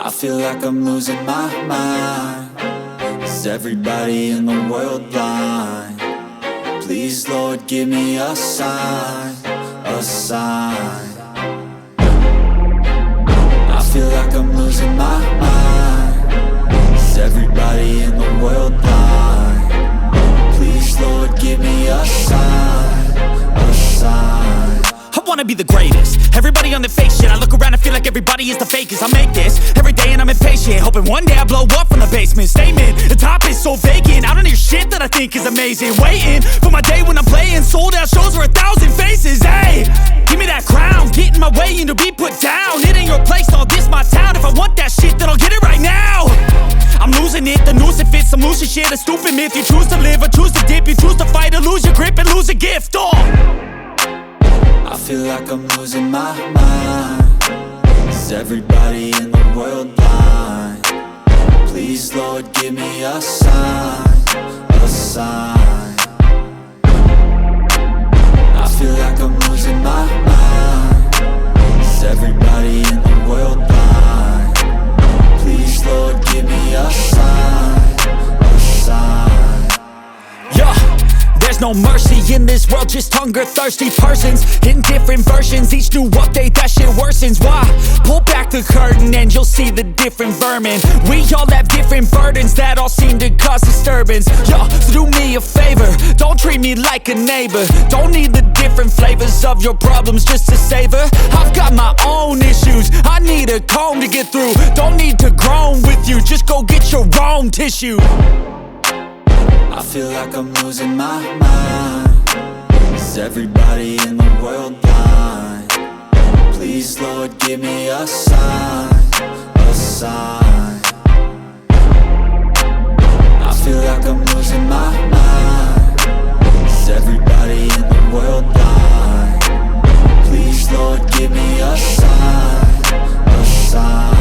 I feel like I'm losing my mind. Is everybody in the world blind? Please, Lord, give me a sign, a sign. I feel like I'm losing my mind. Is everybody in the world blind? Please, Lord, give me a sign, a sign. I wanna be the greatest. Everybody on the fake shit. I look around and feel like everybody is the fakest. I make this every day and I'm impatient, hoping one day I blow up from the basement. Statement, the top is so vacant. I don't hear shit that I think is amazing. Waiting for my day when I'm playing sold out shows for 1,000 faces. Hey, give me that crown, get in my way and to be put down. It ain't your place, all this my town. If I want that shit, then I'll get it right now. I'm losing it, the noose it fits. I'm losing shit, a stupid myth. You choose to live or choose to dip. You choose to fight or lose your grip and lose a gift. I feel like I'm losing my mind. Is everybody in the world blind? Please, Lord, give me a sign, a sign. I feel like I'm losing my mind. Is everybody in the world blind? Please, Lord, give me a sign, a sign. Yeah. There's no mercy in this world, just hunger-thirsty persons in different versions. Each new update, that shit worsens. Why? Pull back the curtain and you'll see the different vermin. We all have different burdens that all seem to cause disturbance. Yo, so do me a favor, don't treat me like a neighbor. Don't need the different flavors of your problems just to savor. I've got my own issues, I need a comb to get through. Don't need to groan with you, just go get your own tissue. I feel like I'm losing my mind. Is everybody in the world blind? Please, Lord, give me a sign, a sign. I feel like I'm losing my mind. Is everybody in the world blind? Please, Lord, give me a sign, a sign.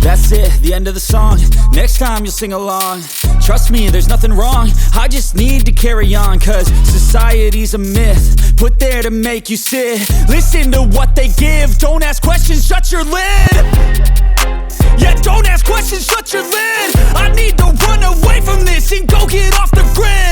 That's it, the end of the song. Next time you'll sing along. Trust me, there's nothing wrong. I just need to carry on, cause society's a myth put there to make you sit. Listen to what they give. Don't ask questions, shut your lid. Yeah, don't ask questions, shut your lid. I need to run away from this and go get off the grid.